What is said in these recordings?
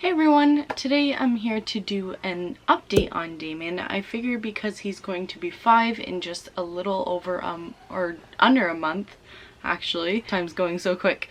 Hey everyone, today I'm here to do an update on Damien. I figure because he's going to be 5 in just a little over or under a month, actually. Time's going so quick.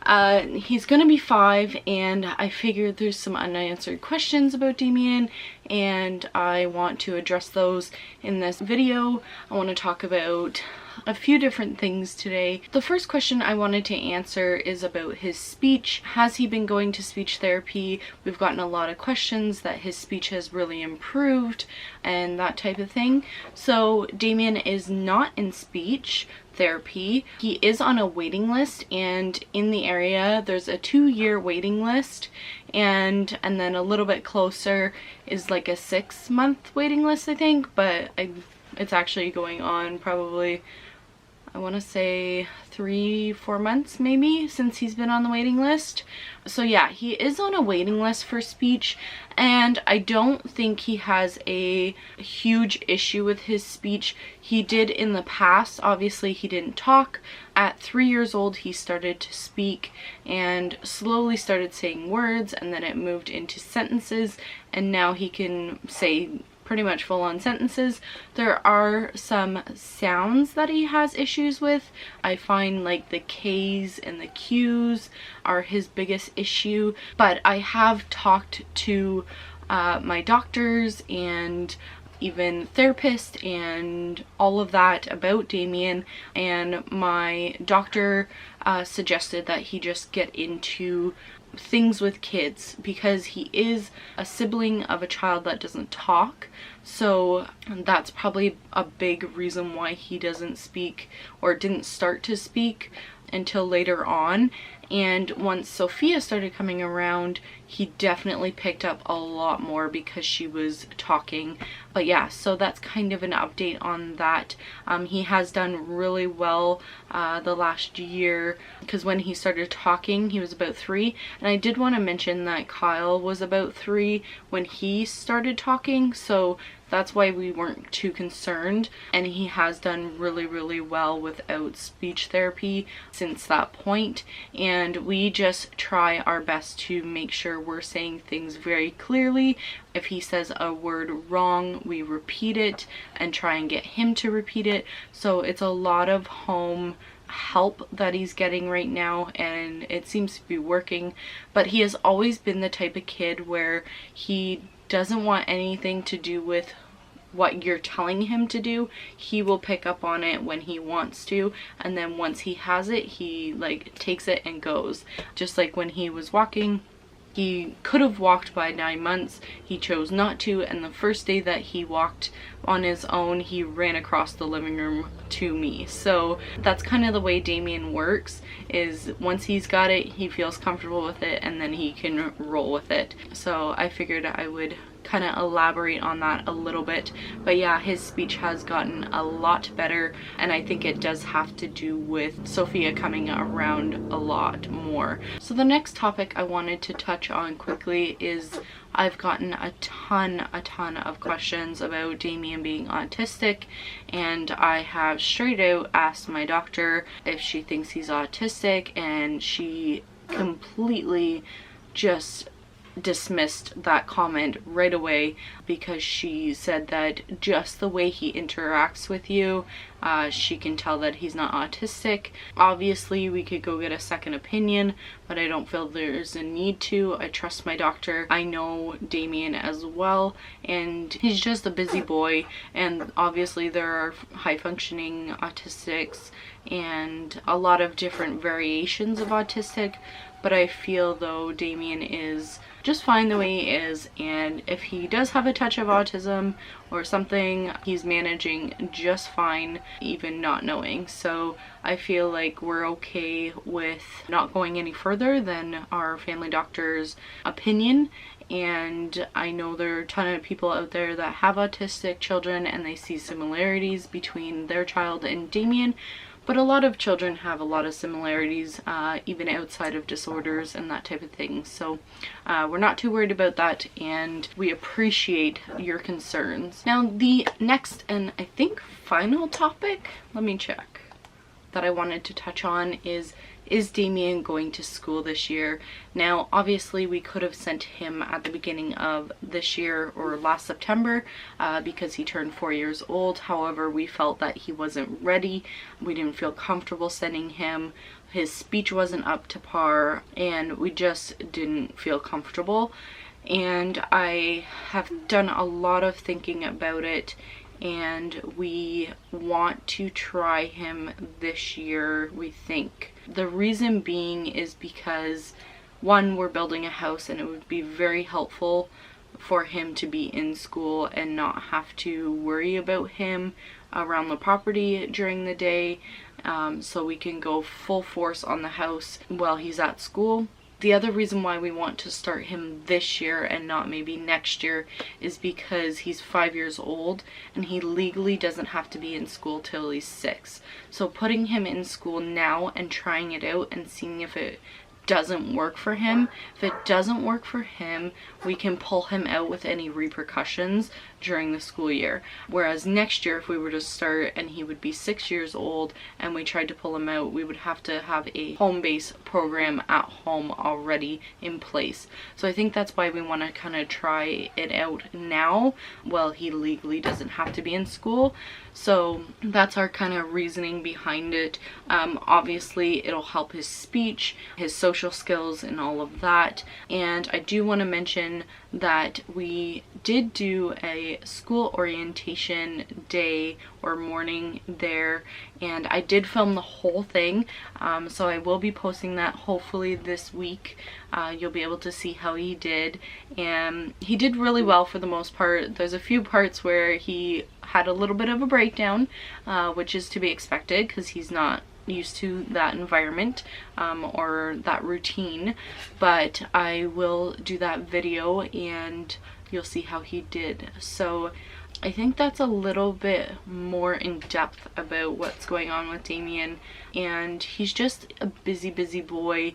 He's gonna be 5 and I figured there's some unanswered questions about Damien and I want to address those in this video. I want to talk about a few different things today. The first question I wanted to answer is about his speech. Has he been going to speech therapy? We've gotten a lot of questions that his speech has really improved and that type of thing. So Damien is not in speech therapy. He is on a waiting list, and in the area there's a 2-year waiting list, and then a little bit closer is like a 6-month waiting list, I think, but it's actually going on probably, I want to say 3-4 months maybe since he's been on the waiting list. So yeah, he is on a waiting list for speech, and I don't think he has a huge issue with his speech. He did in the past. Obviously he didn't talk. At 3 years old he started to speak and slowly started saying words, and then it moved into sentences, and now he can say pretty much full-on sentences. There are some sounds that he has issues with. I find like the K's and the Q's are his biggest issue, but I have talked to my doctors and even therapist and all of that about Damien, and my doctor suggested that he just get into things with kids because he is a sibling of a child that doesn't talk. So that's probably a big reason why he doesn't speak or didn't start to speak until later on. And once Sophia started coming around, he definitely picked up a lot more because she was talking. But yeah, so that's kind of an update on that. He has done really well the last year, because when he started talking he was about 3, and I did want to mention that Kyle was about 3 when he started talking, so that's why we weren't too concerned, and he has done really well without speech therapy since that point. And we just try our best to make sure we're saying things very clearly. If he says a word wrong, we repeat it and try and get him to repeat it. So it's a lot of home help that he's getting right now, and it seems to be working. But he has always been the type of kid where he doesn't want anything to do with what you're telling him to do. He will pick up on it when he wants to, and then once he has it, he like takes it and goes. Just like when he was walking, he could have walked by 9 months, he chose not to, and the first day that he walked on his own, he ran across the living room to me. So that's kind of the way Damien works, is once he's got it, he feels comfortable with it, and then he can roll with it. So I figured I would kind of elaborate on that a little bit. But yeah, his speech has gotten a lot better, and I think it does have to do with Sophia coming around a lot more. So the next topic I wanted to touch on quickly is I've gotten a ton of questions about Damien being autistic, and I have straight out asked my doctor if she thinks he's autistic, and she completely just dismissed that comment right away because she said that just the way he interacts with you, she can tell that he's not autistic. Obviously we could go get a second opinion, but I don't feel there's a need to. I trust my doctor. I know Damien as well, and he's just a busy boy, and obviously there are high functioning autistics and a lot of different variations of autistic, but I feel though Damien is just fine the way he is, and if he does have a touch of autism or something, he's managing just fine even not knowing. So I feel like we're okay with not going any further than our family doctor's opinion. And I know there are a ton of people out there that have autistic children and they see similarities between their child and Damien, but a lot of children have a lot of similarities, even outside of disorders and that type of thing. So we're not too worried about that, and we appreciate your concerns. Now the next and I think final topic, let me check, that I wanted to touch on is is Damien going to school this year? Now, obviously we could have sent him at the beginning of this year or last September because he turned 4 years old. However, we felt that he wasn't ready. We didn't feel comfortable sending him. His speech wasn't up to par, and we just didn't feel comfortable. And I have done a lot of thinking about it, and we want to try him this year, we think. The reason being is because, one, we're building a house and it would be very helpful for him to be in school and not have to worry about him around the property during the day, so we can go full force on the house while he's at school. The other reason why we want to start him this year and not maybe next year is because he's 5 years old and he legally doesn't have to be in school till he's 6. So putting him in school now and trying it out and seeing if it doesn't work for him. If it doesn't work for him, we can pull him out with any repercussions during the school year. Whereas next year, if we were to start and he would be 6 years old and we tried to pull him out, we would have to have a home-based program at home already in place. So I think that's why we want to kind of try it out now while he legally doesn't have to be in school. So that's our kind of reasoning behind it. Obviously, it'll help his speech, his social skills, and all of that. And I do want to mention that we did do a school orientation day or morning there, and I did film the whole thing, so I will be posting that hopefully this week. You'll be able to see how he did, and he did really well for the most part. There's a few parts where he had a little bit of a breakdown, which is to be expected because he's not used to that environment or that routine, but I will do that video and you'll see how he did. So I think that's a little bit more in depth about what's going on with Damien, and he's just a busy boy.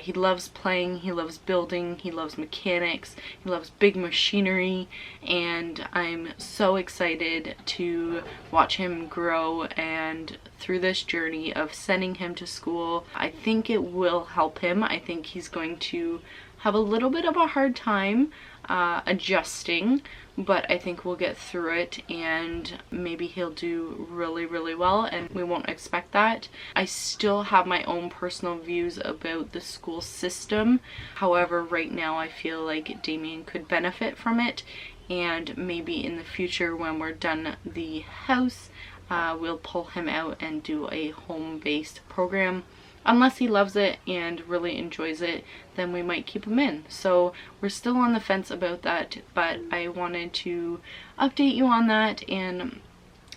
He loves playing, he loves building, he loves mechanics, he loves big machinery, and I'm so excited to watch him grow and through this journey of sending him to school. I think it will help him. I think he's going to have a little bit of a hard time adjusting, but I think we'll get through it and maybe he'll do really well, and we won't expect that. I still have my own personal views about the school system. However, right now I feel like Damien could benefit from it, and maybe in the future when we're done the house, we'll pull him out and do a home-based program. Unless he loves it and really enjoys it, then we might keep him in. So we're still on the fence about that, but I wanted to update you on that, and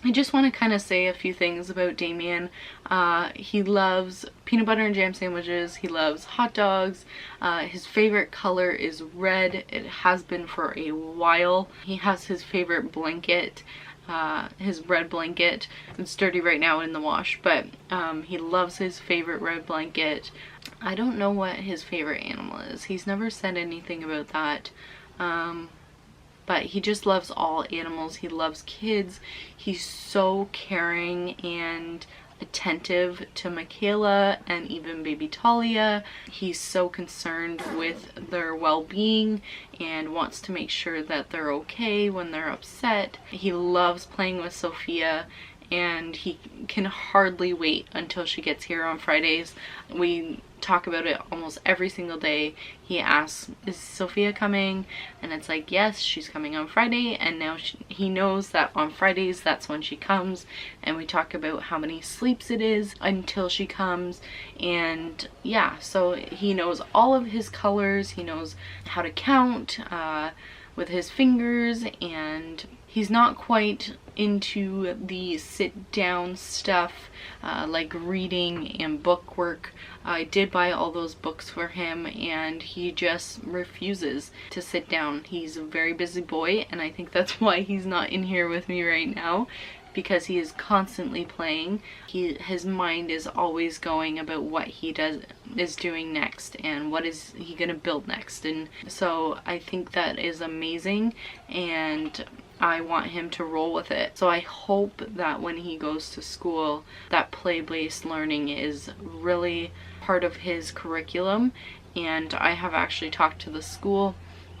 I just want to kind of say a few things about Damien. He loves peanut butter and jam sandwiches. He loves hot dogs. His favorite color is red. It has been for a while. He has his favorite blanket. His red blanket. It's dirty right now in the wash, but he loves his favorite red blanket. I don't know what his favorite animal is. He's never said anything about that, but he just loves all animals. He loves kids. He's so caring and attentive to Michaela and even baby Talia. He's so concerned with their well-being and wants to make sure that they're okay when they're upset. He loves playing with Sophia, and he can hardly wait until she gets here on Fridays. We talk about it almost every single day. He asks, is Sophia coming? And it's like, yes, she's coming on Friday. And now he knows that on Fridays that's when she comes, and we talk about how many sleeps it is until she comes. And yeah, so he knows all of his colors. He knows how to count with his fingers, and he's not quite into the sit down stuff like reading and book work. I did buy all those books for him, and he just refuses to sit down. He's a very busy boy, and I think that's why he's not in here with me right now, because he is constantly playing. His mind is always going about what he is doing next and what is he gonna build next. And so I think that is amazing, and I want him to roll with it. So I hope that when he goes to school, that play-based learning is really part of his curriculum, and I have actually talked to the school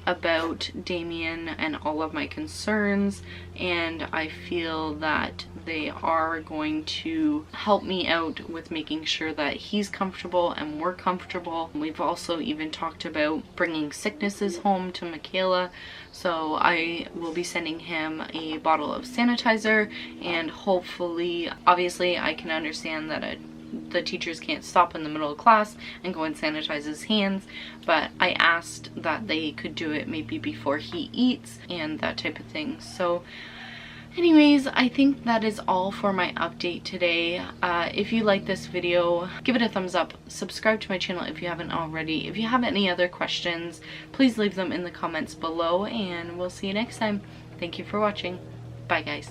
about Damien and all of my concerns, and I feel that they are going to help me out with making sure that he's comfortable and we're comfortable. We've also even talked about bringing sicknesses home to Michaela, so I will be sending him a bottle of sanitizer, and hopefully, obviously I can understand that the teachers can't stop in the middle of class and go and sanitize his hands, but I asked that they could do it maybe before he eats and that type of thing. So anyways, I think that is all for my update today. If you like this video, give it a thumbs up, subscribe to my channel if you haven't already. If you have any other questions, please leave them in the comments below, and we'll see you next time. Thank you for watching. Bye guys.